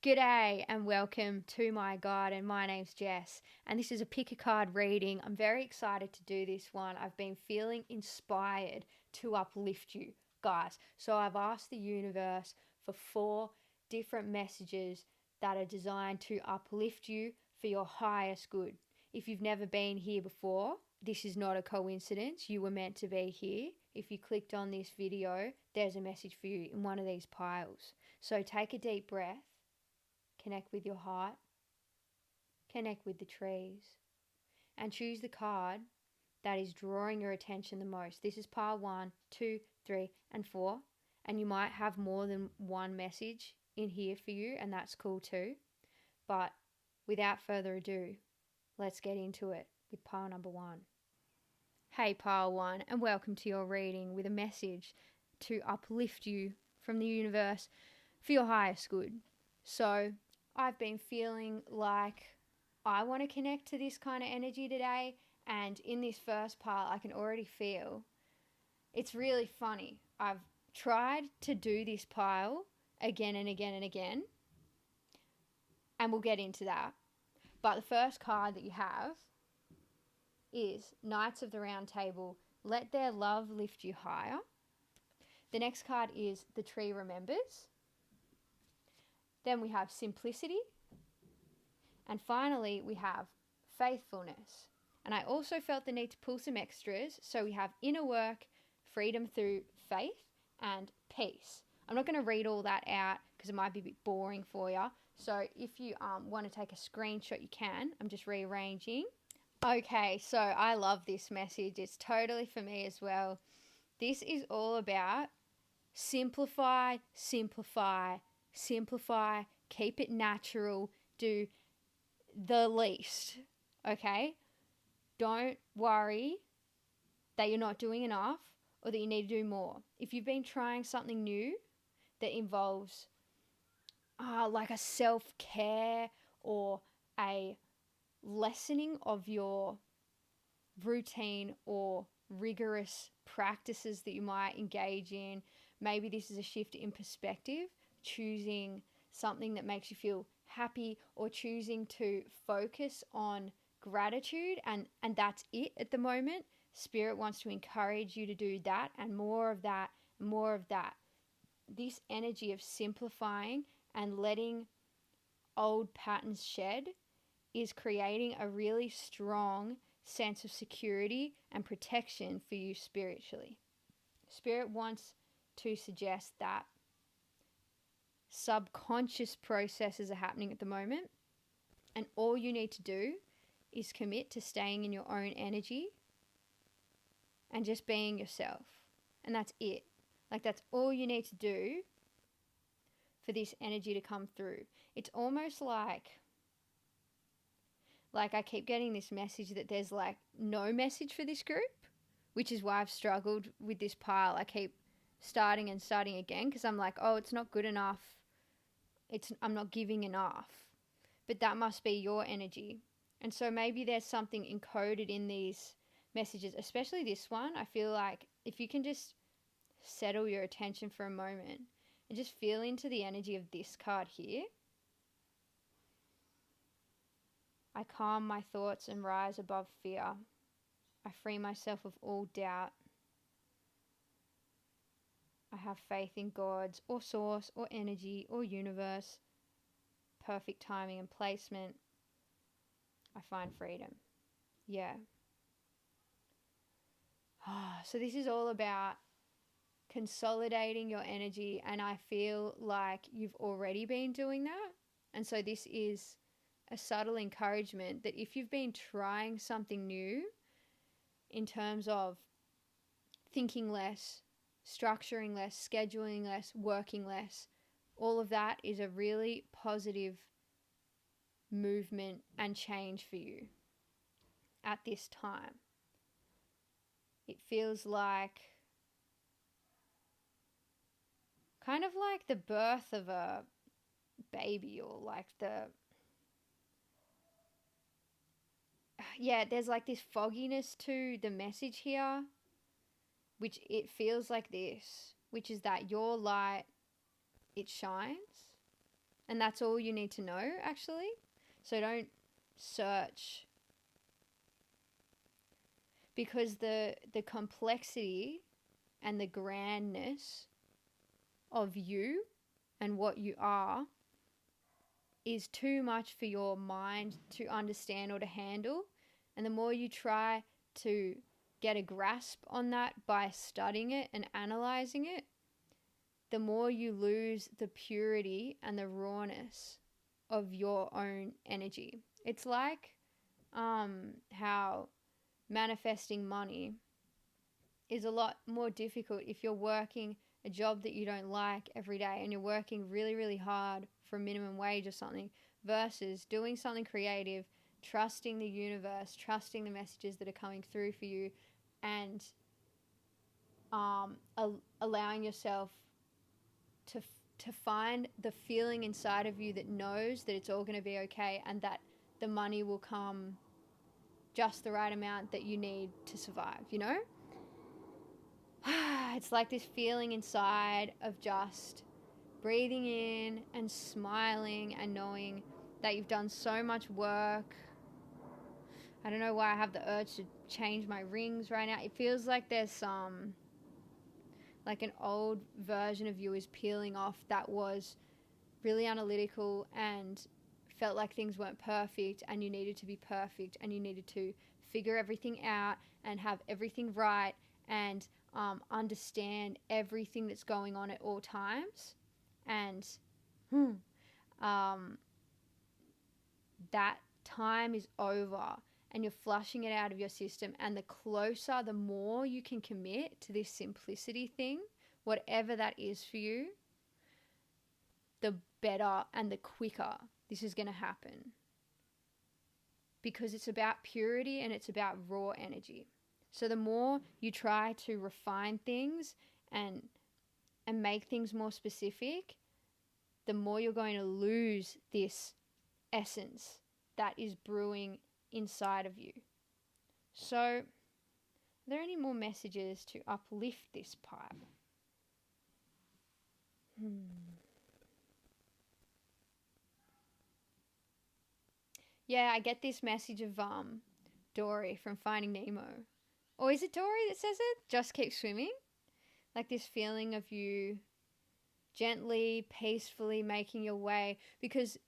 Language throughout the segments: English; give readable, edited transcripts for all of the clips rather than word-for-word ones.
G'day and welcome to my garden. My name's Jess and this is a pick a card reading. I'm very excited to do this one. I've been feeling inspired to uplift you guys. So I've asked the universe for 4 different messages that are designed to uplift you for your highest good. If you've never been here before, this is not a coincidence. You were meant to be here. If you clicked on this video, there's a message for you in one of these piles. So take a deep breath. Connect with your heart, connect with the trees, and choose the card that is drawing your attention the most. This is pile 1, 2, 3, and 4, and you might have more than one message in here for you, and that's cool too. But without further ado, let's get into it with pile number 1. Hey pile 1, and welcome to your reading with a message to uplift you from the universe for your highest good. So I've been feeling like I want to connect to this kind of energy today, and in this first part I can already feel it's really funny. I've tried to do this pile again and again and again, and we'll get into that. But the first card that you have is Knights of the Round Table, let their love lift you higher. The next card is The Tree Remembers. Then we have Simplicity. And finally, we have Faithfulness. And I also felt the need to pull some extras. So we have Inner Work, Freedom Through Faith, and Peace. I'm not going to read all that out because it might be a bit boring for you. So if you want to take a screenshot, you can. I'm just rearranging. Okay, so I love this message. It's totally for me as well. This is all about simplify, simplify, simplify, keep it natural, do the least, okay? Don't worry that you're not doing enough or that you need to do more. If you've been trying something new that involves like a self-care or a lessening of your routine or rigorous practices that you might engage in, maybe this is a shift in perspective, choosing something that makes you feel happy or choosing to focus on gratitude and that's it at the moment. Spirit wants to encourage you to do that and more of that, more of that. This energy of simplifying and letting old patterns shed is creating a really strong sense of security and protection for you spiritually. Spirit wants to suggest that subconscious processes are happening at the moment, and all you need to do is commit to staying in your own energy and just being yourself, and that's it. Like, that's all you need to do for this energy to come through. It's almost like I keep getting this message that there's like no message for this group, which is why I've struggled with this pile. I keep starting again because I'm like, oh, it's not good enough. I'm not giving enough. But that must be your energy. And so maybe there's something encoded in these messages, especially this one. I feel like if you can just settle your attention for a moment and just feel into the energy of this card here. I calm my thoughts and rise above fear. I free myself of all doubt. I have faith in God's or source or energy or universe. Perfect timing and placement. I find freedom. Yeah. So this is all about consolidating your energy, and I feel like you've already been doing that. And so this is a subtle encouragement that if you've been trying something new in terms of thinking less, structuring less, scheduling less, working less, all of that is a really positive movement and change for you at this time. It feels like kind of like the birth of a baby, or like there's like this fogginess to the message here, which it feels like this, which is that your light, it shines. And that's all you need to know, actually. So don't search, because the complexity and the grandness of you and what you are is too much for your mind to understand or to handle. And the more you try to get a grasp on that by studying it and analyzing it, the more you lose the purity and the rawness of your own energy. It's like how manifesting money is a lot more difficult if you're working a job that you don't like every day and you're working really, really hard for a minimum wage or something, versus doing something creative, trusting the universe, trusting the messages that are coming through for you, and allowing yourself to find the feeling inside of you that knows that it's all going to be okay, and that the money will come just the right amount that you need to survive, you know? It's like this feeling inside of just breathing in and smiling and knowing that you've done so much work. I don't know why I have the urge to change my rings right now. It feels like there's some, like an old version of you is peeling off that was really analytical and felt like things weren't perfect, and you needed to be perfect, and you needed to figure everything out and have everything right, and understand everything that's going on at all times. And that time is over, and you're flushing it out of your system. And the more you can commit to this simplicity thing, whatever that is for you, the better and the quicker this is going to happen. Because it's about purity and it's about raw energy. So the more you try to refine things and make things more specific, the more you're going to lose this essence that is brewing inside of you. So, are there any more messages to uplift this pipe? Yeah, I get this message of Dory from Finding Nemo. Or is it Dory that says it? Just keep swimming? Like this feeling of you gently, peacefully making your way. Because,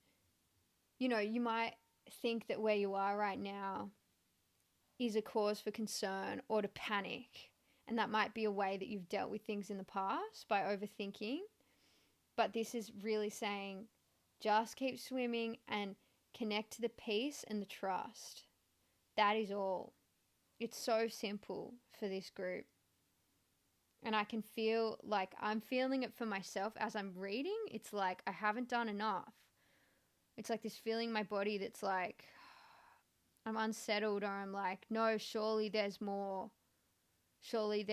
you know, you might think that where you are right now is a cause for concern or to panic. And that might be a way that you've dealt with things in the past, by overthinking. But this is really saying, just keep swimming and connect to the peace and the trust. That is all. It's so simple for this group. And I can feel like I'm feeling it for myself as I'm reading. It's like I haven't done enough. It's like this feeling in my body that's like I'm unsettled, or I'm like, no, surely there's more. Surely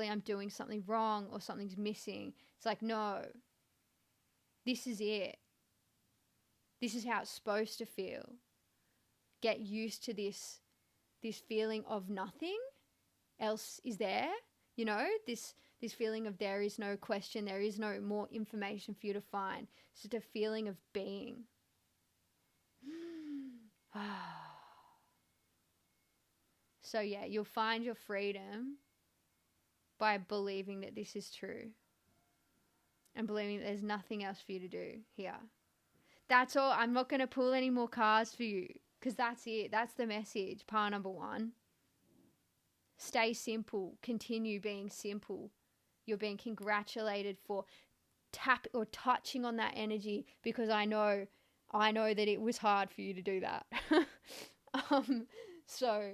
I'm doing something wrong or something's missing. It's like, no, this is it. This is how it's supposed to feel. Get used to this feeling of nothing else is there, you know, this feeling of there is no question, there is no more information for you to find. It's just a feeling of being. So yeah, you'll find your freedom by believing that this is true and believing that there's nothing else for you to do here. That's all. I'm not going to pull any more cards for you, because that's it. That's the message. Part number 1. Stay simple. Continue being simple. You're being congratulated for touching on that energy, because I know that it was hard for you to do that. So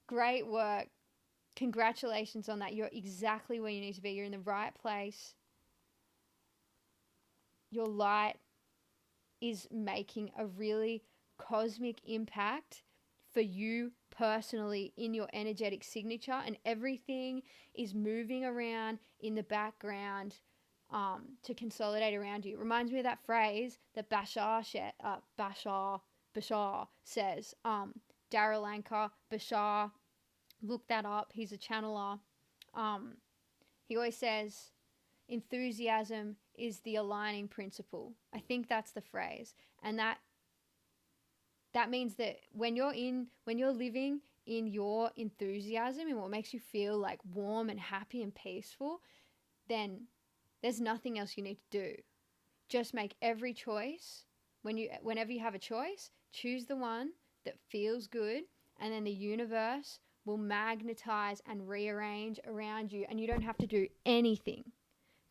great work. Congratulations on that. You're exactly where you need to be. You're in the right place. Your light is making a really cosmic impact for you personally in your energetic signature, and everything is moving around in the background to consolidate around you. It reminds me of that phrase that Bashar says. Darryl Anchor, Bashar, look that up. He's a channeler. He always says, enthusiasm is the aligning principle. I think that's the phrase. And that means that when you're living in your enthusiasm and what makes you feel like warm and happy and peaceful, then there's nothing else you need to do. Just make every choice. Whenever you have a choice, choose the one that feels good, and then the universe will magnetize and rearrange around you, and you don't have to do anything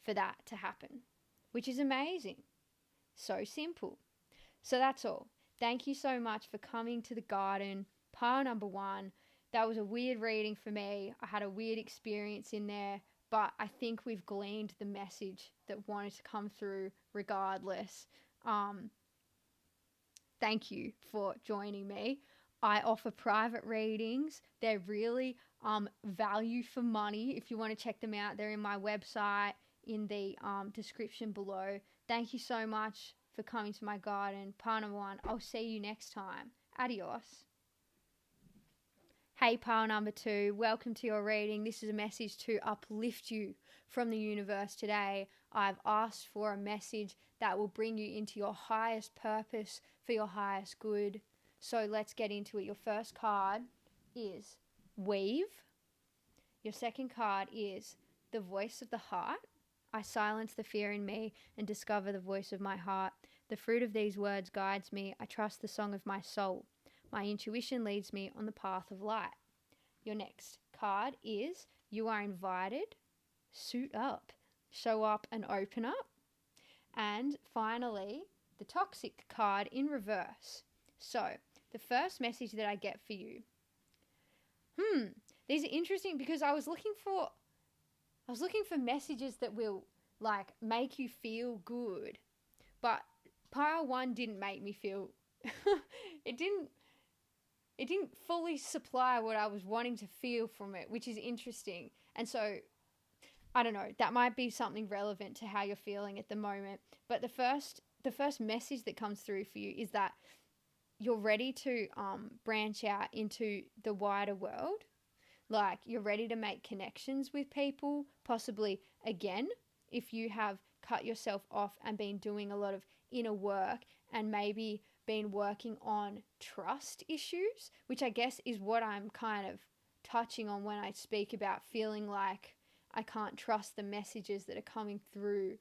for that to happen, which is amazing. So simple. So that's all. Thank you so much for coming to the garden. Pile number 1. That was a weird reading for me. I had a weird experience in there, but I think we've gleaned the message that wanted to come through regardless. Thank you for joining me. I offer private readings. They're really value for money. If you want to check them out, they're in my website in the description below. Thank you so much for coming to my garden. Pile number 1. I'll see you next time. Adios. Hey, pile number 2. Welcome to your reading. This is a message to uplift you from the universe today. I've asked for a message that will bring you into your highest purpose for your highest good. So let's get into it. Your first card is Weave. Your second card is the voice of the heart. I silence the fear in me and discover the voice of my heart. The fruit of these words guides me. I trust the song of my soul. My intuition leads me on the path of light. Your next card is You Are Invited. Suit up. Show up and open up. And finally, the Toxic card in reverse. So, the first message that I get for you. These are interesting because I was looking for messages that will like make you feel good. But pile 1 didn't make me feel it didn't fully supply what I was wanting to feel from it, which is interesting. And so I don't know, that might be something relevant to how you're feeling at the moment. But the first message that comes through for you is that you're ready to branch out into the wider world. Like, you're ready to make connections with people, possibly again, if you have cut yourself off and been doing a lot of inner work and maybe been working on trust issues, which I guess is what I'm kind of touching on when I speak about feeling like I can't trust the messages that are coming through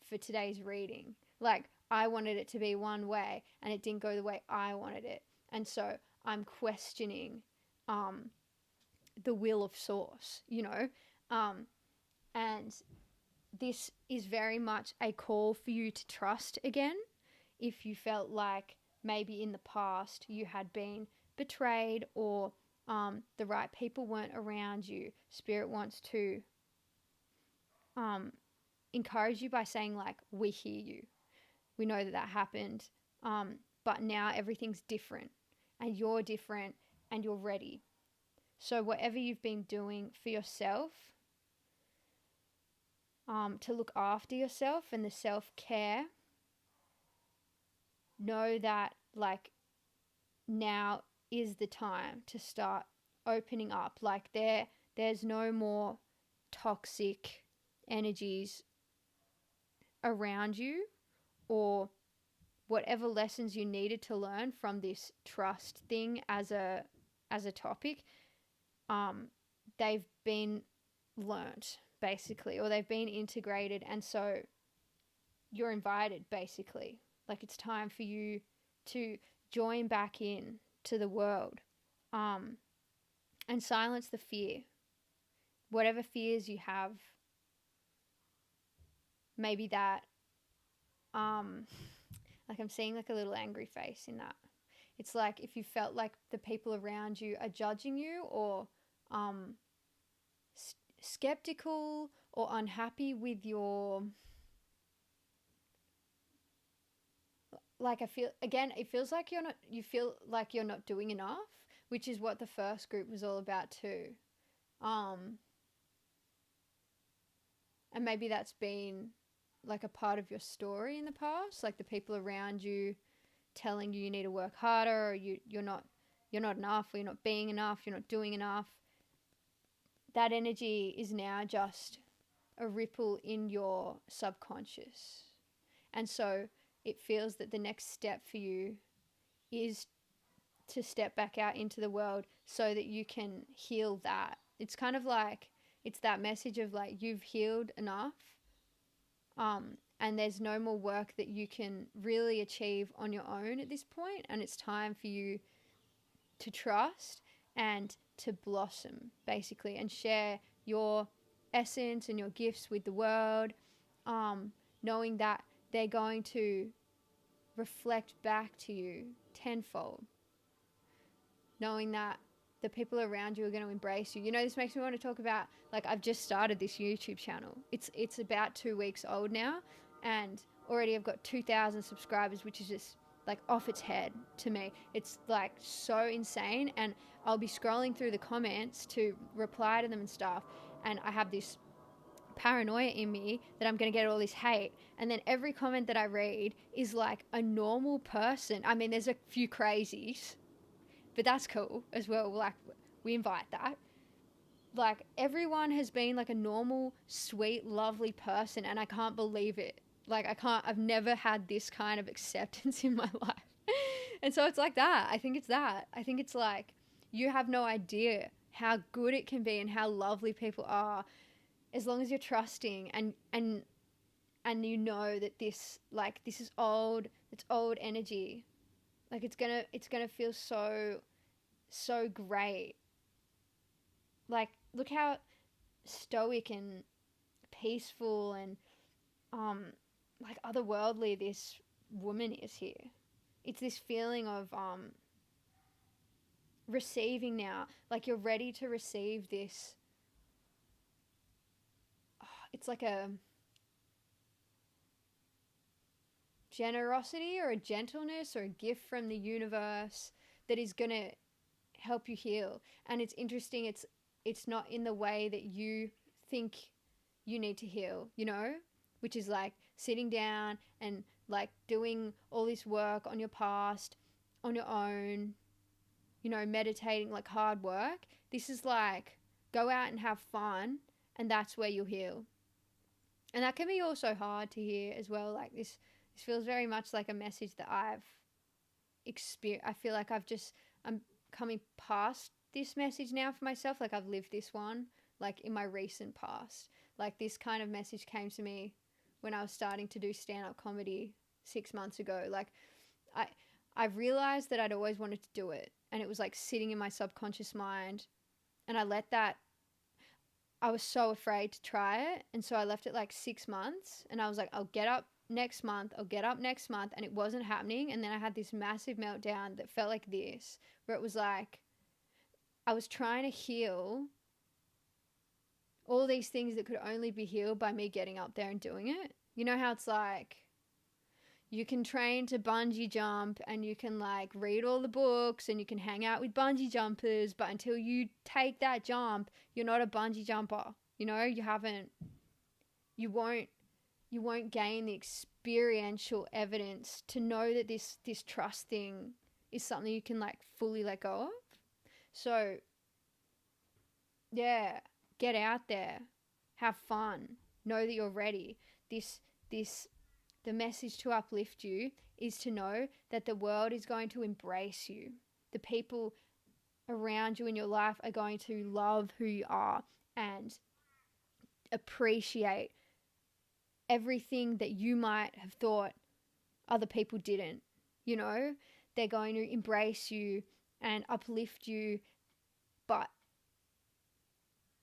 for today's reading. Like, I wanted it to be one way and it didn't go the way I wanted it. And so I'm questioning the will of source, and this is very much a call for you to trust again. If you felt like maybe in the past you had been betrayed or the right people weren't around you, Spirit wants to encourage you by saying like, we hear you. We know that happened, but now everything's different and you're different and you're ready. So whatever you've been doing for yourself, to look after yourself and the self-care, know that like now is the time to start opening up. Like there's no more toxic energies around you, or whatever lessons you needed to learn from this trust thing as a topic, they've been learnt basically, or they've been integrated, and so you're invited basically. Like, it's time for you to join back in to the world, and silence the fear. Whatever fears you have, maybe that, like I'm seeing like a little angry face in that. It's like if you felt like the people around you are judging you, or skeptical or unhappy with your, like, it feels like you feel like you're not doing enough, which is what the first group was all about too. And maybe that's been like a part of your story in the past, like the people around you telling you need to work harder, or you're not enough, or you're not being enough, you're not doing enough. That energy is now just a ripple in your subconscious. And so it feels that the next step for you is to step back out into the world so that you can heal that. It's kind of like, it's that message of like, you've healed enough, and there's no more work that you can really achieve on your own at this point, and it's time for you to trust and to blossom, basically, and share your essence and your gifts with the world, knowing that they're going to reflect back to you tenfold, knowing that the people around you are going to embrace you. You know, this makes me want to talk about, like, I've just started this YouTube channel. It's about 2 weeks old now, and already I've got 2,000 subscribers, which is just like off its head to me. It's like so insane, and I'll be scrolling through the comments to reply to them and stuff, and I have this paranoia in me that I'm going to get all this hate, and then every comment that I read is like a normal person. I mean, there's a few crazies, but that's cool as well. Like, we invite that. Like, everyone has been like a normal, sweet, lovely person, and I can't believe it. Like, I've never had this kind of acceptance in my life. And so it's like that. I think it's that. I think it's like, you have no idea how good it can be and how lovely people are, as long as you're trusting and you know that this is old, it's old energy. Like, it's gonna feel so great. Like, look how stoic and peaceful and like otherworldly this woman is here. It's this feeling of receiving now. Like, you're ready to receive this. It's like a generosity or a gentleness or a gift from the universe that is going to help you heal. And it's interesting, it's not in the way that you think you need to heal, you know, which is like sitting down and like doing all this work on your past on your own, you know, meditating, like hard work. This is like, go out and have fun, and that's where you'll heal. And that can be also hard to hear as well. Like, this feels very much like a message that I've experienced. I feel like I'm coming past this message now for myself. Like, I've lived this one, like, in my recent past. Like, this kind of message came to me when I was starting to do stand-up comedy 6 months ago. Like, I realized that I'd always wanted to do it, and it was like sitting in my subconscious mind, and I was so afraid to try it, and so I left it like 6 months, and I was like, I'll get up next month, and it wasn't happening. And then I had this massive meltdown that felt like this, where it was like I was trying to heal all these things that could only be healed by me getting up there and doing it. You know how it's like, you can train to bungee jump, and you can like read all the books, and you can hang out with bungee jumpers, but until you take that jump, you're not a bungee jumper. You know, you won't gain the experiential evidence to know that this trust thing is something you can like fully let go of. So yeah, get out there, have fun, know that you're ready. The message to uplift you is to know that the world is going to embrace you. The people around you in your life are going to love who you are and appreciate everything that you might have thought other people didn't. You know, they're going to embrace you and uplift you, but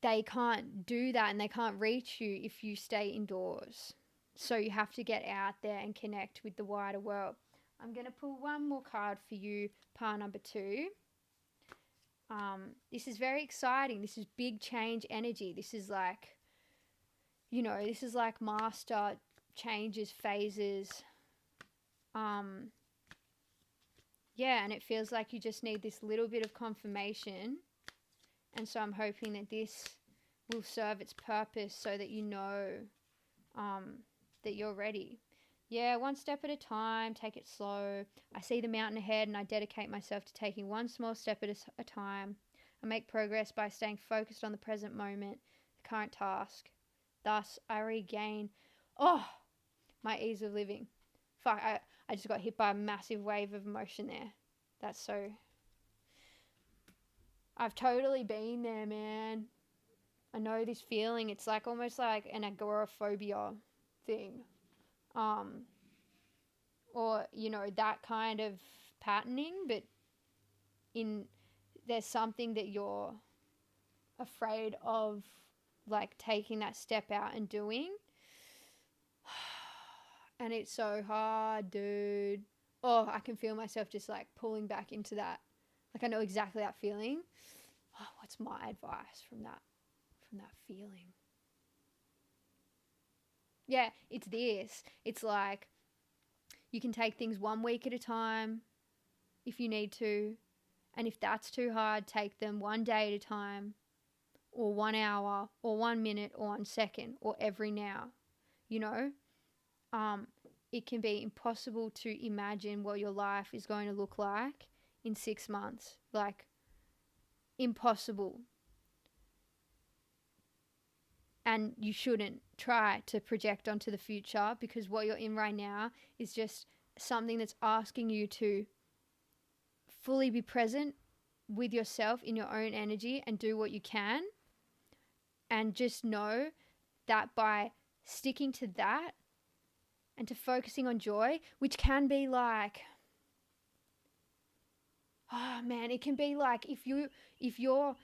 they can't do that, and they can't reach you if you stay indoors. So you have to get out there and connect with the wider world. I'm going to pull one more card for you, pile number 2. This is very exciting. This is big change energy. This is like, you know, this is like master changes, phases. Yeah, and it feels like you just need this little bit of confirmation. And so I'm hoping that this will serve its purpose so that you know that you're ready. Yeah, one step at a time, take it slow. I see the mountain ahead, and I dedicate myself to taking one small step at a time. I make progress by staying focused on the present moment, the current task, Thus, I regain, oh, my ease of living. Fuck, I just got hit by a massive wave of emotion there. That's so... I've totally been there, man. I know this feeling. It's like almost like an agoraphobia thing. Or, you know, that kind of patterning, but there's something that you're afraid of, like taking that step out and doing. And it's so hard, dude. Oh, I can feel myself just like pulling back into that. Like I know exactly that feeling. Oh, what's my advice from that feeling? Yeah, it's this. It's like you can take things 1 week at a time if you need to. And if that's too hard, take them 1 day at a time, or 1 hour, or 1 minute, or 1 second, or every now. You know? It can be impossible to imagine what your life is going to look like in 6 months. Like, impossible. And you shouldn't try to project onto the future, because what you're in right now is just something that's asking you to fully be present with yourself in your own energy and do what you can. And just know that by sticking to that and to focusing on joy, which can be like, oh man, it can be like if you're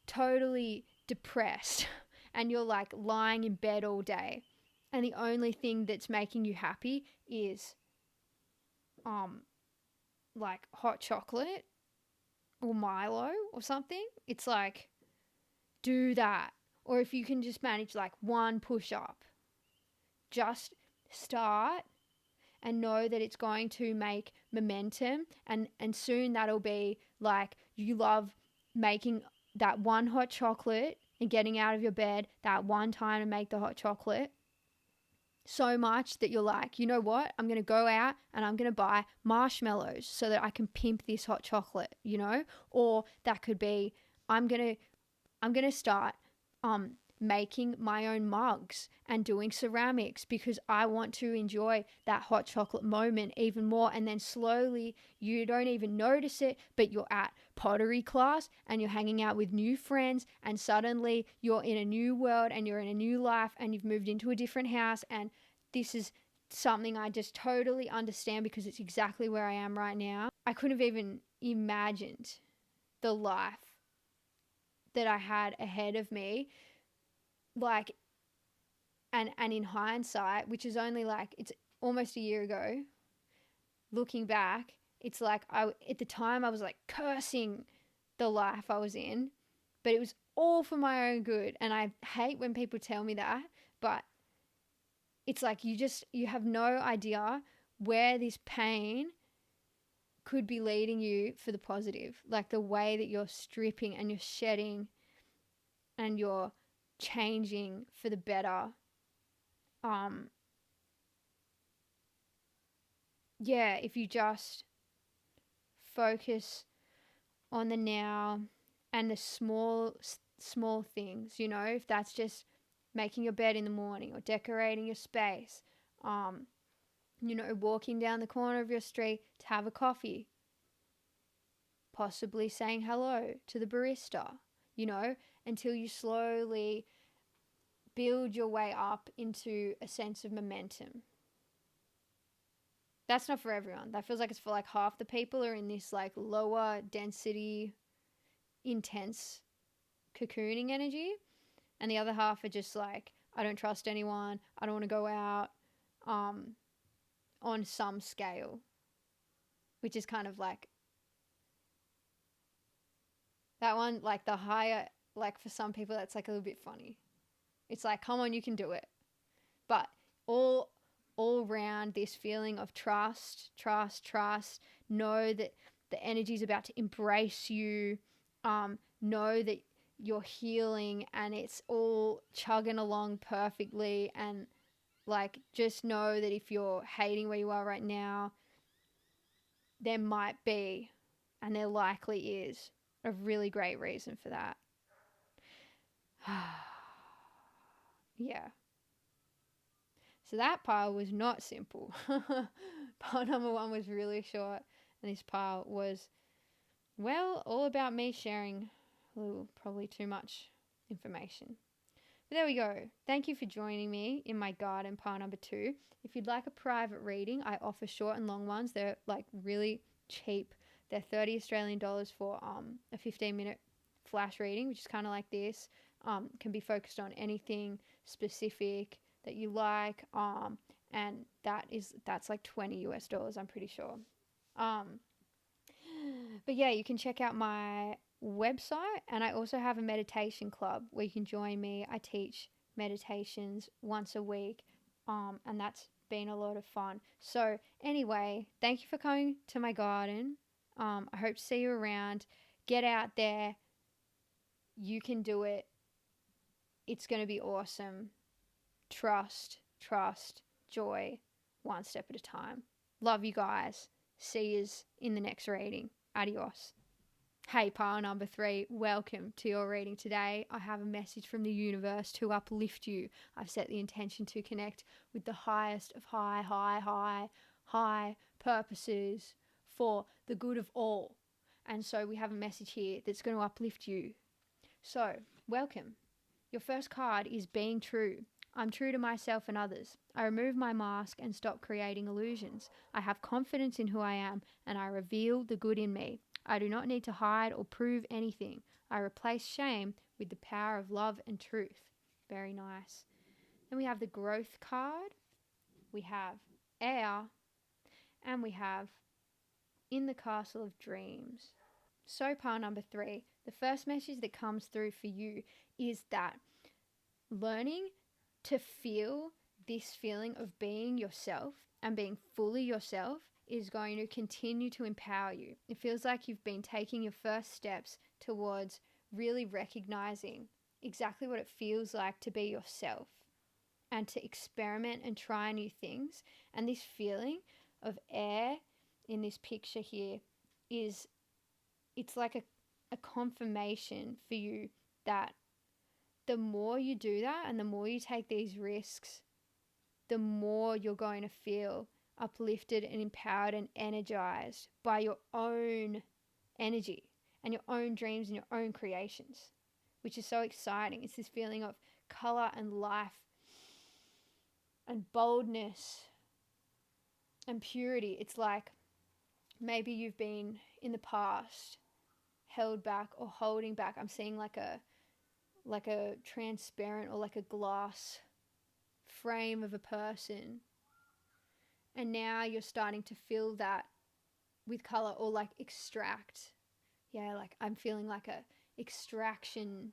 totally depressed and you're like lying in bed all day and the only thing that's making you happy is like hot chocolate or Milo or something, it's like, do that. Or if you can just manage like 1 push-up, just start and know that it's going to make momentum, and soon that'll be like you love making that 1 hot chocolate and getting out of your bed that 1 time to make the hot chocolate so much that you're like, you know what, I'm going to go out and I'm going to buy marshmallows so that I can pimp this hot chocolate, you know? Or that could be, I'm going to start making my own mugs and doing ceramics because I want to enjoy that hot chocolate moment even more. And then slowly, you don't even notice it, but you're at pottery class and you're hanging out with new friends, and suddenly you're in a new world and you're in a new life and you've moved into a different house. And this is something I just totally understand because it's exactly where I am right now. I couldn't have even imagined the life that I had ahead of me. Like, and in hindsight, which is only like, it's almost a year ago, looking back, it's like at the time I was like cursing the life I was in, but it was all for my own good. And I hate when people tell me that, but it's like you have no idea where this pain could be leading you for the positive. Like the way that you're stripping and you're shedding and you're changing for the better. Yeah, if you just focus on the now and the small things, you know, if that's just making your bed in the morning or decorating your space, you know, walking down the corner of your street to have a coffee, possibly saying hello to the barista, you know, until you slowly build your way up into a sense of momentum. That's not for everyone. That feels like it's for like half the people are in this like lower density, intense cocooning energy. And the other half are just like, I don't trust anyone. I don't want to go out on some scale. Which is kind of like that one, like the higher, like for some people that's like a little bit funny. It's like, come on, you can do it. But all round this feeling of trust, know that the energy is about to embrace you, know that you're healing and it's all chugging along perfectly, and like just know that if you're hating where you are right now, there might be, and there likely is, a really great reason for that. Yeah. So that pile was not simple. Pile number 1 was really short, and this pile was, well, all about me sharing probably too much information. But there we go. Thank you for joining me in my garden pile number 2. If you'd like a private reading, I offer short and long ones. They're like really cheap. They're 30 Australian dollars for a 15-minute flash reading, which is kind of like this. Can be focused on anything specific that you like. And that's like $20 US, I'm pretty sure. But yeah, you can check out my website, and I also have a meditation club where you can join me. I teach meditations once a week, and that's been a lot of fun. So anyway, thank you for coming to my garden. I hope to see you around. Get out there. You can do it. It's going to be awesome. Trust, joy, one step at a time. Love you guys. See yous in the next reading. Adios. Hey, pile number 3, welcome to your reading today. I have a message from the universe to uplift you. I've set the intention to connect with the highest of high purposes for the good of all. And so we have a message here that's going to uplift you. So, welcome. Your first card is being true. I'm true to myself and others. I remove my mask and stop creating illusions. I have confidence in who I am, and I reveal the good in me. I do not need to hide or prove anything. I replace shame with the power of love and truth. Very nice. Then we have the growth card. We have air. And we have in the castle of dreams. So pile number 3, the first message that comes through for you is that learning to feel this feeling of being yourself and being fully yourself is going to continue to empower you. It feels like you've been taking your first steps towards really recognizing exactly what it feels like to be yourself and to experiment and try new things. And this feeling of air in this picture here it's like a confirmation for you that the more you do that and the more you take these risks, the more you're going to feel uplifted and empowered and energized by your own energy and your own dreams and your own creations, which is so exciting. It's this feeling of color and life and boldness and purity. It's like maybe you've been in the past held back or holding back. I'm seeing like a transparent or like a glass frame of a person, and now you're starting to fill that with color or like extract. Yeah, like I'm feeling like a extraction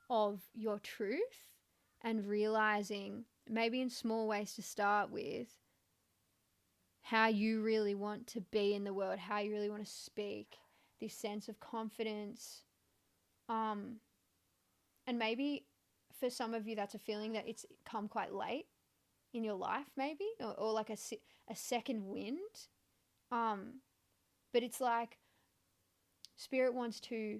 of your truth and realizing, maybe in small ways to start with, how you really want to be in the world, how you really want to speak, this sense of confidence. And maybe for some of you that's a feeling that it's come quite late in your life, maybe, or like a second wind. But it's like Spirit wants to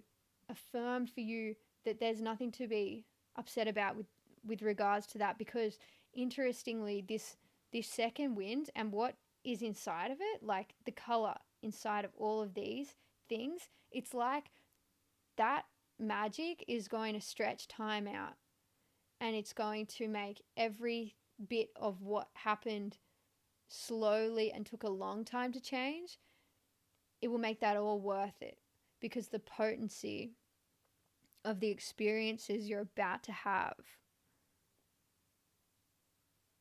affirm for you that there's nothing to be upset about with regards to that, because interestingly, this second wind and what is inside of it, like the color inside of all of these things, it's like that magic is going to stretch time out, and it's going to make every bit of what happened slowly and took a long time to change, it will make that all worth it, because the potency of the experiences you're about to have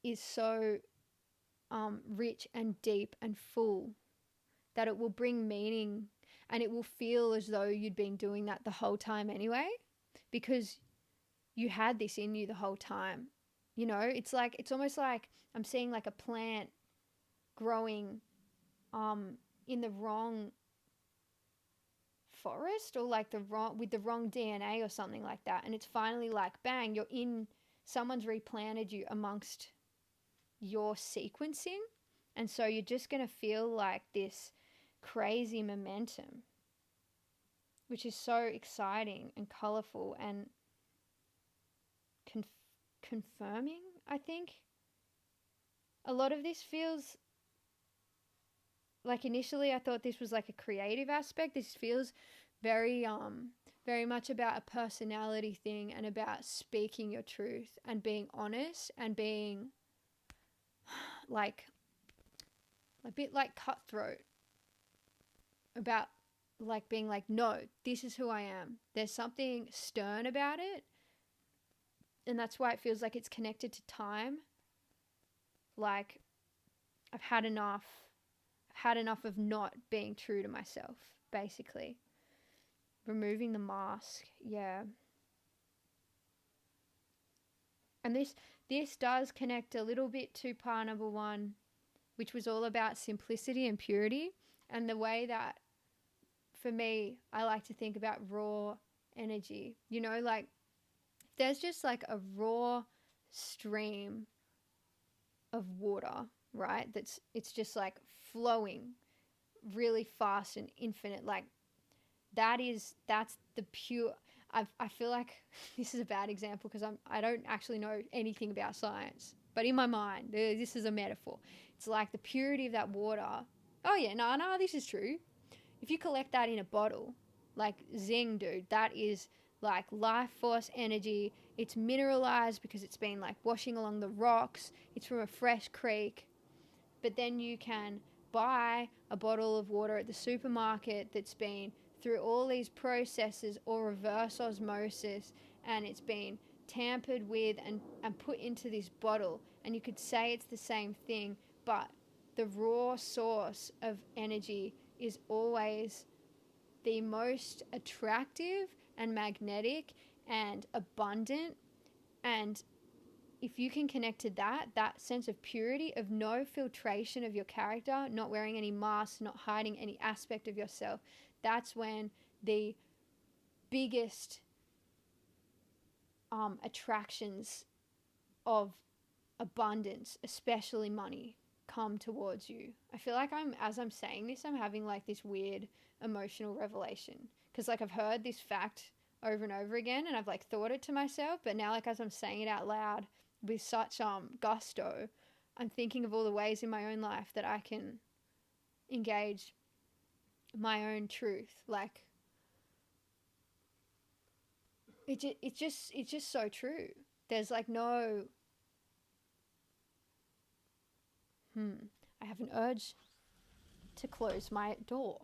is so rich and deep and full that it will bring meaning, and it will feel as though you'd been doing that the whole time anyway, because you had this in you the whole time. You know, it's almost like I'm seeing like a plant growing in the wrong forest, or like with the wrong DNA or something like that, and it's finally like bang, someone's replanted you amongst your sequencing, and so you're just going to feel like this crazy momentum, which is so exciting and colorful and confirming, I think. A lot of this feels like, initially I thought this was like a creative aspect. This feels very very much about a personality thing and about speaking your truth and being honest and being like a bit like cutthroat about like being like, no, this is who I am. There's something stern about it, and that's why it feels like it's connected to time. Like, I've had enough of not being true to myself, basically. Removing the mask, yeah. And this does connect a little bit to part number 1, which was all about simplicity and purity, and the way that, for me, I like to think about raw energy. You know, like, there's just like a raw stream of water, right? It's just like flowing really fast and infinite. Like, that's the pure. I feel like this is a bad example because I don't actually know anything about science, but in my mind, this is a metaphor. It's like the purity of that water. Oh yeah, no, this is true. If you collect that in a bottle, like, zing, dude, that is like life force energy. It's mineralized because it's been like washing along the rocks. It's from a fresh creek. But then you can buy a bottle of water at the supermarket that's been through all these processes or reverse osmosis, and it's been tampered with and put into this bottle, and you could say it's the same thing, but the raw source of energy is always the most attractive and magnetic and abundant. And if you can connect to that sense of purity, of no filtration of your character, not wearing any masks, not hiding any aspect of yourself, that's when the biggest attractions of abundance, especially money, come towards you. I feel like as I'm saying this, I'm having like this weird emotional revelation, because like I've heard this fact over and over again, and I've like thought it to myself, but now, like, as I'm saying it out loud with such gusto, I'm thinking of all the ways in my own life that I can engage my own truth. Like, it's just so true. There's like no I have an urge to close my door.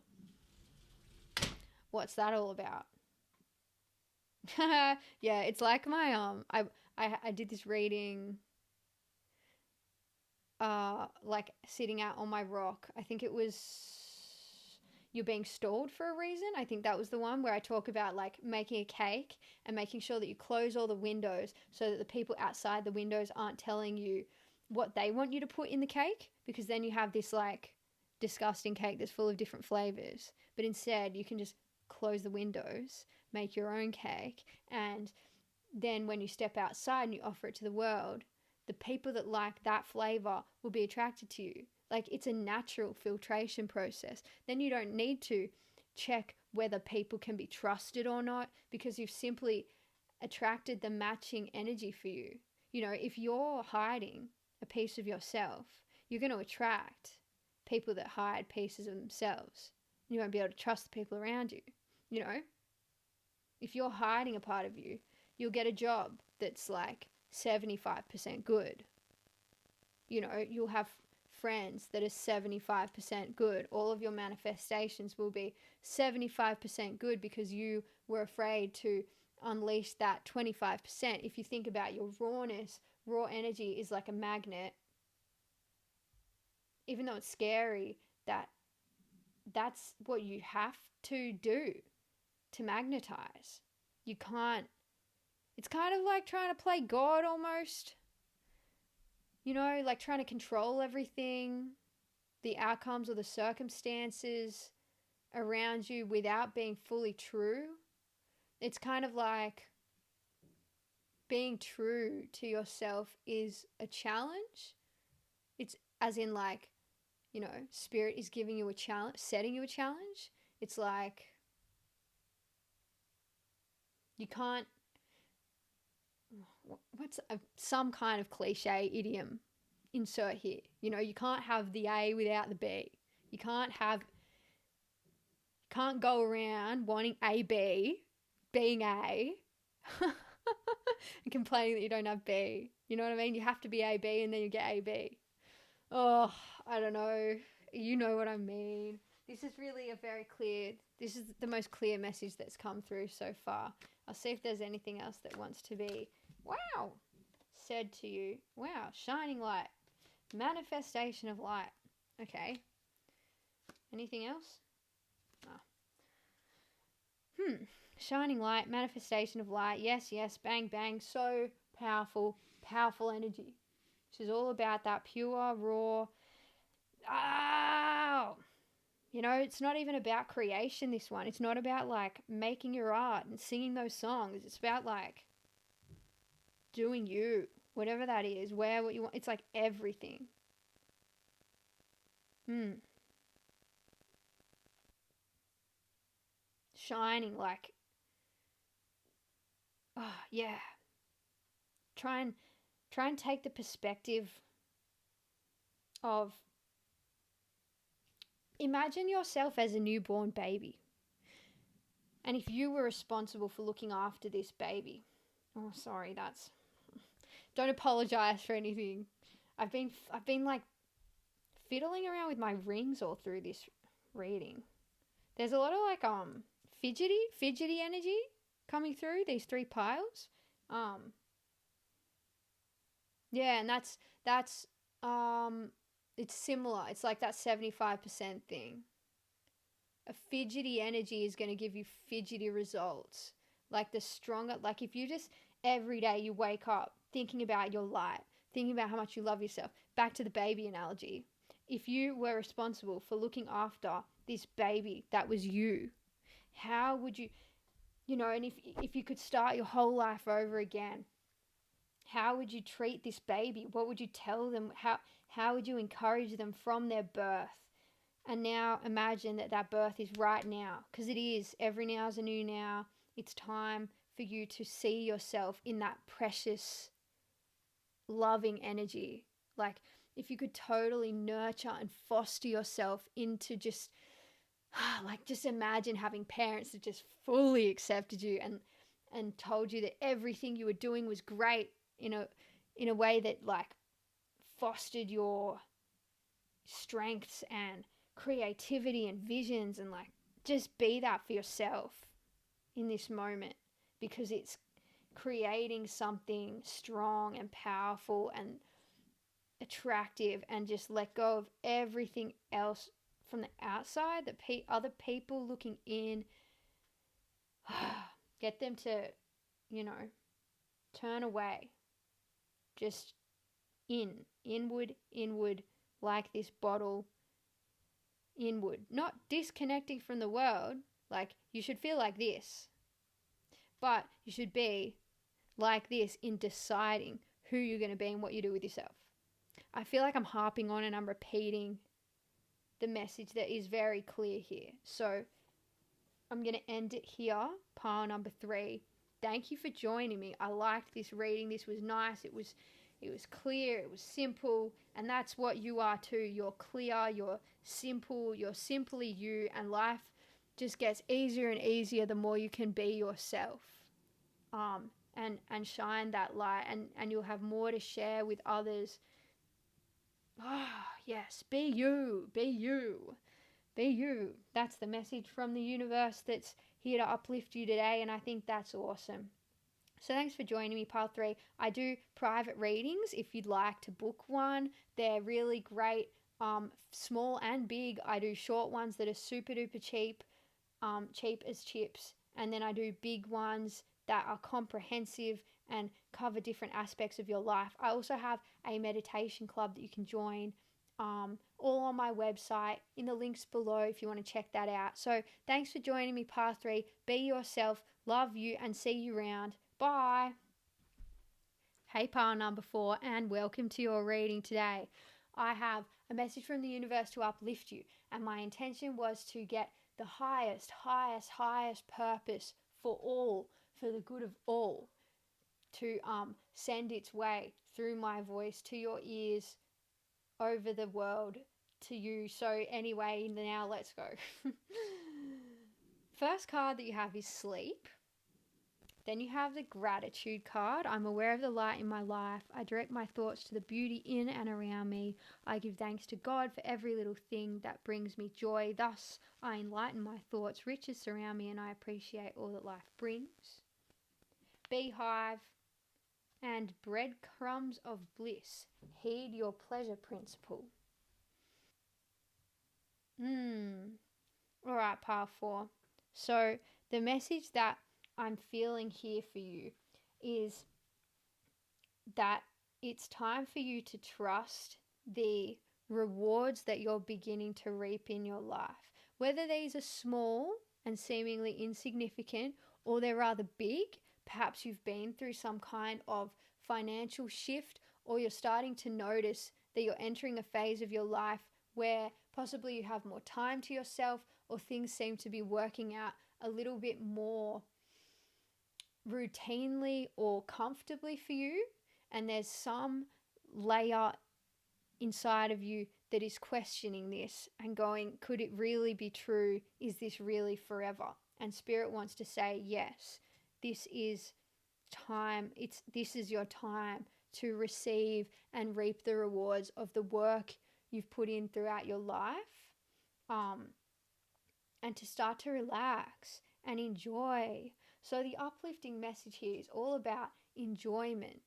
What's that all about? Yeah, it's like my I did this reading like sitting out on my rock. I think it was You're Being Stalled for a Reason. I think that was the one where I talk about like making a cake and making sure that you close all the windows so that the people outside the windows aren't telling you what they want you to put in the cake, because then you have this like disgusting cake that's full of different flavors. But instead you can just close the windows, make your own cake, and then when you step outside and you offer it to the world, the people that like that flavor will be attracted to you. Like, it's a natural filtration process. Then you don't need to check whether people can be trusted or not, because you've simply attracted the matching energy for you. You know, if you're hiding a piece of yourself, you're going to attract people that hide pieces of themselves. You won't be able to trust the people around you. You know, if you're hiding a part of you, you'll get a job that's like 75% good. You know, you'll have friends that are 75% good. All of your manifestations will be 75% good because you were afraid to unleash that 25%. If you think about your rawness, raw energy is like a magnet. Even though it's scary, that's what you have to do to magnetize. You can't. It's kind of like trying to play God almost. You know, like trying to control everything, the outcomes or the circumstances around you without being fully true. It's kind of like being true to yourself is a challenge. It's as in like, you know, spirit is giving you a challenge, setting you a challenge. It's like you can't, some kind of cliche idiom insert here. You know, you can't have the A without the B. You can't go around wanting AB, being A, and complaining that you don't have B. You know what I mean? You have to be AB and then you get AB. Oh, I don't know. You know what I mean. This is the most clear message that's come through so far. I'll see if there's anything else that wants to be, said to you. Wow, shining light. Manifestation of light. Okay. Anything else? Oh. Shining light, manifestation of light. Yes, bang, bang. So powerful, powerful energy. This is all about that pure, raw. You know, it's not even about creation, this one. It's not about, like, making your art and singing those songs. It's about, like, doing you. Whatever that is. Wear what you want. It's, like, everything. Shining, like... Oh, yeah. Try and take the perspective of... Imagine yourself as a newborn baby. And if you were responsible for looking after this baby... Oh, sorry, that's... Don't apologize for anything. I've been like fiddling around with my rings all through this reading. There's a lot of like fidgety energy coming through these three piles. Yeah, and that's it's similar. It's like that 75% thing. A fidgety energy is going to give you fidgety results. Like the stronger, like if you just every day you wake up thinking about your light, thinking about how much you love yourself. Back to the baby analogy. If you were responsible for looking after this baby that was you, how would you, and if you could start your whole life over again, how would you treat this baby? What would you tell them? How would you encourage them from their birth? And now imagine that birth is right now, because it is. Every now is a new now. It's time for you to see yourself in that precious, loving energy. Like if you could totally nurture and foster yourself into just imagine having parents that just fully accepted you and told you that everything you were doing was great in a way that like fostered your strengths and creativity and visions, and like just be that for yourself in this moment, because it's creating something strong and powerful and attractive, and just let go of everything else from the outside, the other people looking in. Get them to, turn away. Just inward, like this bottle, inward. Not disconnecting from the world. Like, you should feel like this. But you should be like this in deciding who you're going to be and what you do with yourself. I feel like I'm harping on and I'm repeating the message that is very clear here. So I'm going to end it here, pile number 3. Thank you for joining me. I liked this reading. This was nice. It was clear. It was simple. And that's what you are too. You're clear. You're simple. You're simply you. And life just gets easier and easier the more you can be yourself. And shine that light. And you'll have more to share with others. Yes. Be you. Be you. Be you. That's the message from the universe that's here to uplift you today, and I think that's awesome. So thanks for joining me, Pile 3. I do private readings if you'd like to book one. They're really great, small and big. I do short ones that are super duper cheap, cheap as chips, and then I do big ones that are comprehensive and cover different aspects of your life. I also have a meditation club that you can join, all on my website, in the links below if you want to check that out. So thanks for joining me, Part 3. Be yourself, love you, and see you around. Bye. Hey, pile number 4, and welcome to your reading today. I have a message from the universe to uplift you, and my intention was to get the highest purpose for all, for the good of all. to send its way through my voice to your ears, over the world, to you. So anyway, now let's go. First card that you have is sleep. Then you have the gratitude card. I'm aware of the light in my life. I direct my thoughts to the beauty in and around me. I give thanks to God for every little thing that brings me joy. Thus, I enlighten my thoughts. Riches surround me and I appreciate all that life brings. Beehive and breadcrumbs of bliss. Heed your pleasure principle. All right, part 4. So the message that I'm feeling here for you is that it's time for you to trust the rewards that you're beginning to reap in your life. Whether these are small and seemingly insignificant, or they're rather big, perhaps you've been through some kind of financial shift, or you're starting to notice that you're entering a phase of your life where possibly you have more time to yourself, or things seem to be working out a little bit more routinely or comfortably for you, and there's some layer inside of you that is questioning this and going, could it really be true? Is this really forever? And Spirit wants to say, yes, this is time. This is your time to receive and reap the rewards of the work you've put in throughout your life, and to start to relax and enjoy. So the uplifting message here is all about enjoyment.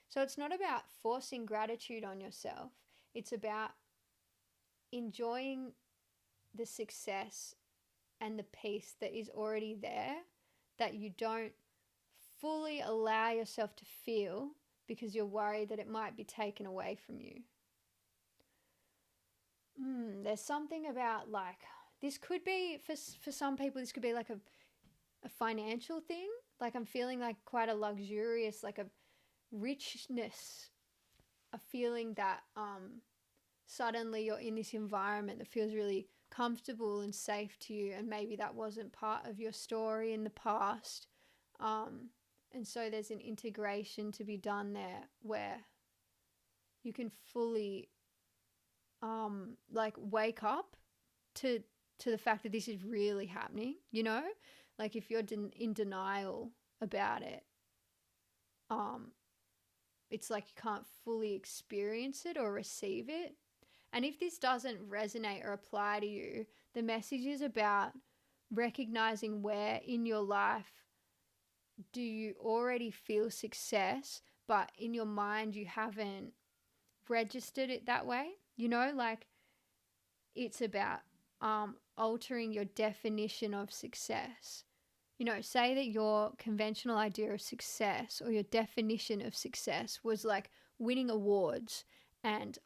So it's not about forcing gratitude on yourself. It's about enjoying the success and the peace that is already there, that you don't fully allow yourself to feel because you're worried that it might be taken away from you. There's something about, like, this could be, for some people, this could be like a financial thing. Like, I'm feeling like quite a luxurious, like a richness, a feeling that suddenly you're in this environment that feels really comfortable and safe to you, and maybe that wasn't part of your story in the past. And so there's an integration to be done there where you can fully like wake up to the fact that this is really happening, you know? Like, if you're in denial about it, it's like you can't fully experience it or receive it. And if this doesn't resonate or apply to you, the message is about recognizing where in your life do you already feel success, but in your mind you haven't registered it that way. You know, like, it's about altering your definition of success. You know, say that your conventional idea of success or your definition of success was like winning awards and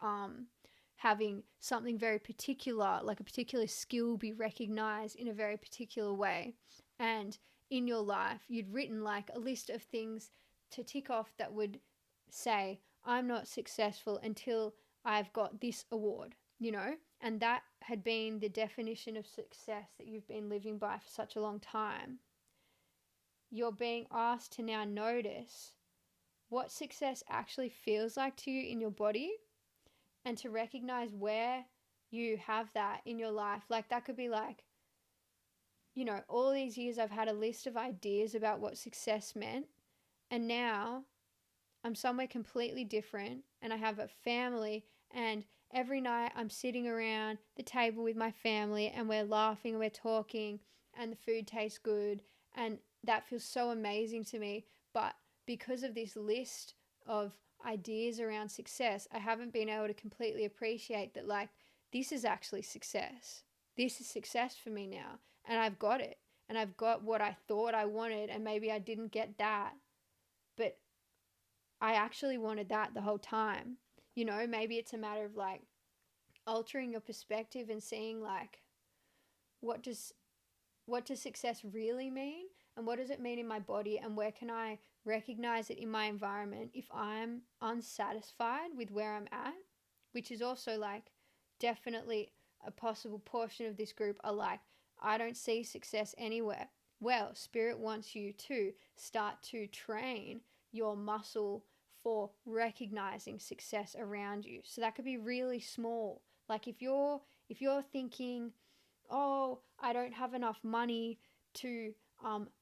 having something very particular, like a particular skill, be recognized in a very particular way. And in your life, you'd written like a list of things to tick off that would say, I'm not successful until I've got this award, you know? And that had been the definition of success that you've been living by for such a long time. You're being asked to now notice what success actually feels like to you in your body, and to recognize where you have that in your life. Like, that could be like, you know, all these years I've had a list of ideas about what success meant, and now I'm somewhere completely different, and I have a family, and every night I'm sitting around the table with my family and we're laughing and we're talking and the food tastes good, and that feels so amazing to me. But because of this list of ideas around success, I haven't been able to completely appreciate that, like, this is actually success. This is success for me now, and I've got it, and I've got what I thought I wanted, and maybe I didn't get that, but I actually wanted that the whole time. You know, maybe it's a matter of like altering your perspective and seeing like, what does success really mean, and what does it mean in my body, and where can I recognize it in my environment if I'm unsatisfied with where I'm at, which is also like definitely a possible portion of this group are like, I don't see success anywhere. Well, Spirit wants you to start to train your muscle for recognizing success around you. So that could be really small. Like if you're thinking, oh, I don't have enough money to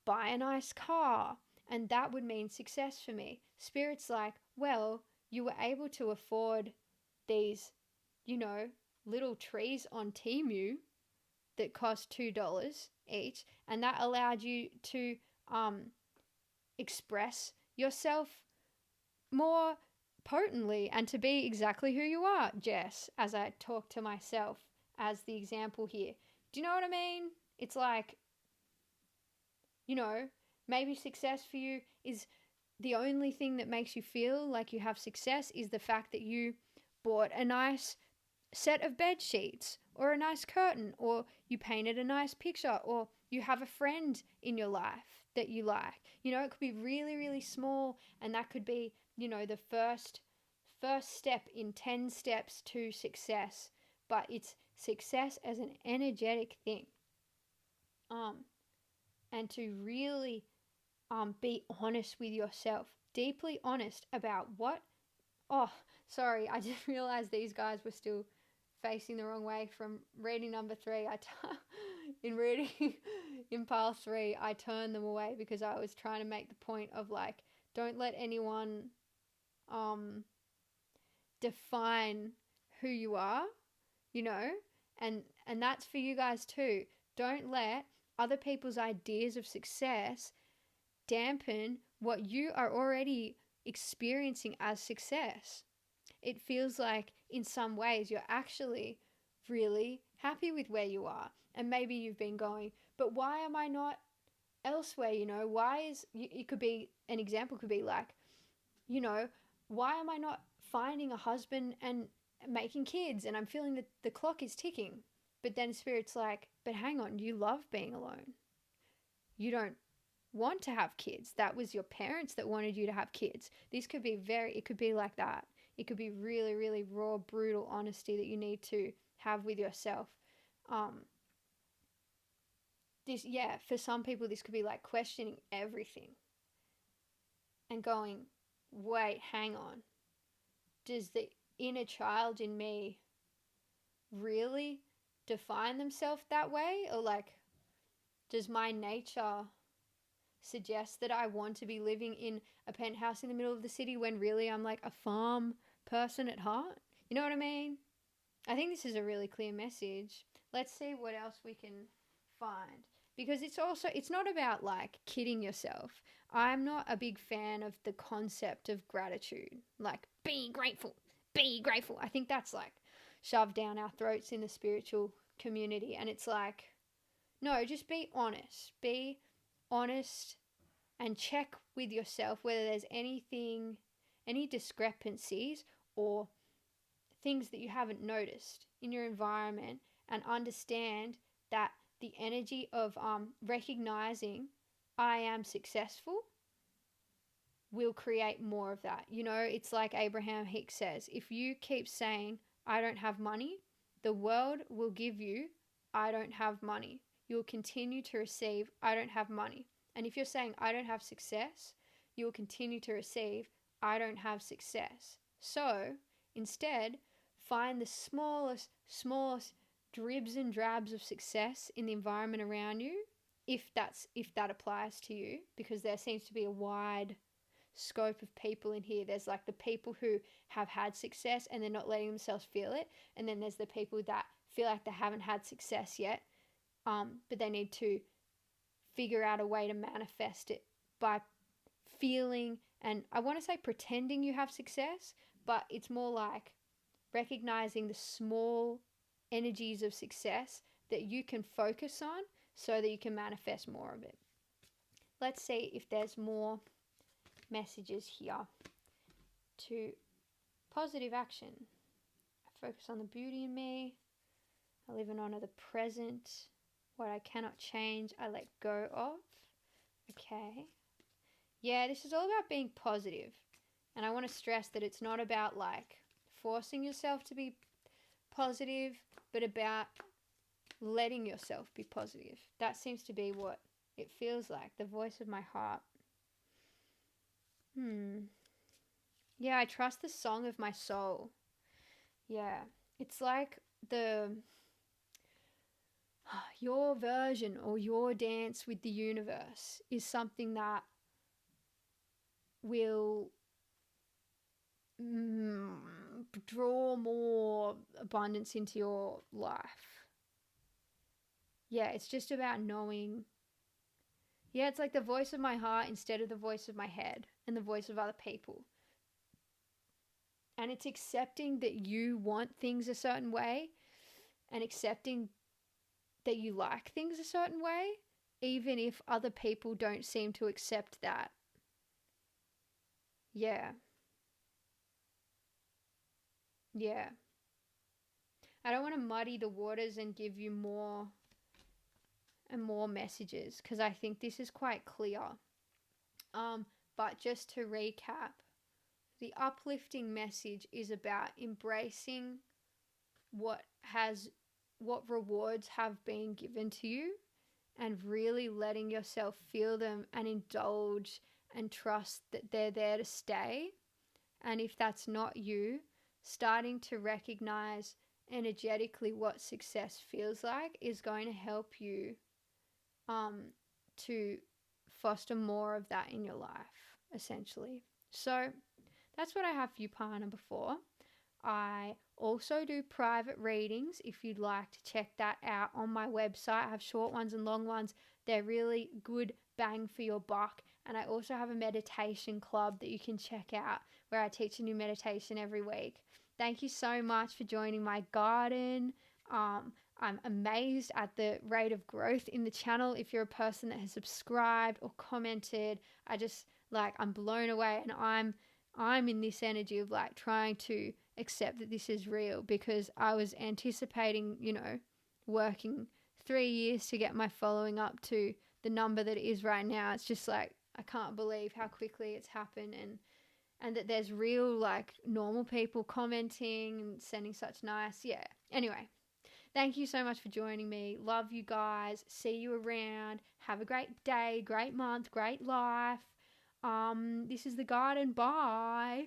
buy a nice car, and that would mean success for me. Spirit's like, well, you were able to afford these, little trees on Temu that cost $2 each, and that allowed you to express yourself more potently and to be exactly who you are, Jess, as I talk to myself as the example here. Do you know what I mean? It's like, maybe success for you is the only thing that makes you feel like you have success is the fact that you bought a nice set of bed sheets or a nice curtain, or you painted a nice picture, or you have a friend in your life that you like. It could be really, really small, and that could be, the first step in 10 steps to success. But it's success as an energetic thing. And to really be honest with yourself, deeply honest about what. Oh, sorry, I just realized these guys were still facing the wrong way from reading number 3. In reading Impulse 3, I turned them away because I was trying to make the point of like, don't let anyone define who you are, and that's for you guys too. Don't let other people's ideas of success dampen what you are already experiencing as success. It feels like in some ways you're actually really happy with where you are, and maybe you've been going, but why am I not elsewhere? It could be, an example could be like, why am I not finding a husband and making kids, and I'm feeling that the clock is ticking? But then Spirit's like, but hang on, you love being alone. You don't want to have kids. That was your parents that wanted you to have kids. It could be like that. It could be really, really raw, brutal honesty that you need to have with yourself. For some people, this could be like questioning everything and going, wait, hang on. Does the inner child in me really define themselves that way? Or like, does my nature suggest that I want to be living in a penthouse in the middle of the city when really I'm like a farm person at heart? You know what I mean? I think this is a really clear message. Let's see what else we can find. Because it's not about like kidding yourself. I'm not a big fan of the concept of gratitude. Like, be grateful. I think that's like shoved down our throats in the spiritual community. And it's like, no, just be honest. Be honest and check with yourself whether there's any discrepancies or things that you haven't noticed in your environment, and understand that the energy of recognizing I am successful will create more of that. It's like Abraham Hicks says, if you keep saying, I don't have money, the world will give you, I don't have money. You'll continue to receive, I don't have money. And if you're saying, I don't have success, you will continue to receive, I don't have success. So instead, find the smallest dribs and drabs of success in the environment around you, if that applies to you, because there seems to be a wide scope of people in here. There's like the people who have had success and they're not letting themselves feel it, and then there's the people that feel like they haven't had success yet, but they need to figure out a way to manifest it by feeling, and I want to say pretending you have success, but it's more like recognizing the small energies of success that you can focus on so that you can manifest more of it. Let's see if there's more messages here to positive action. I focus on the beauty in me. I live and honor the present. What I cannot change, I let go of. Okay. Yeah, this is all about being positive. And I want to stress that it's not about like forcing yourself to be positive, but about letting yourself be positive. That seems to be what it feels like, the voice of my heart. Hmm. Yeah, I trust the song of my soul. Yeah. It's like the your version or your dance with the universe is something that will mm, draw more abundance into your life. Yeah, it's just about knowing. Yeah, it's like the voice of my heart instead of the voice of my head and the voice of other people. And it's accepting that you want things a certain way and accepting that you like things a certain way, even if other people don't seem to accept that. Yeah, yeah. I don't want to muddy the waters and give you more and more messages because I think this is quite clear. But just to recap, the uplifting message is about embracing what has what rewards have been given to you and really letting yourself feel them and indulge and trust that they're there to stay. And if that's not you, starting to recognize energetically what success feels like is going to help you um, to foster more of that in your life, essentially. So that's what I have for you, partner, before. I also do private readings if you'd like to check that out on my website. I have short ones and long ones. They're really good bang for your buck. And I also have a meditation club that you can check out where I teach a new meditation every week. Thank you so much for joining my garden. I'm amazed at the rate of growth in the channel. If you're a person that has subscribed or commented, I'm blown away, and I'm in this energy of like trying to accept that this is real because I was anticipating, working 3 years to get my following up to the number that it is right now. It's just like I can't believe how quickly it's happened, and that there's real like normal people commenting and sending such nice. Yeah. Anyway, thank you so much for joining me. Love you guys. See you around. Have a great day, great month, great life. This is the garden. Bye.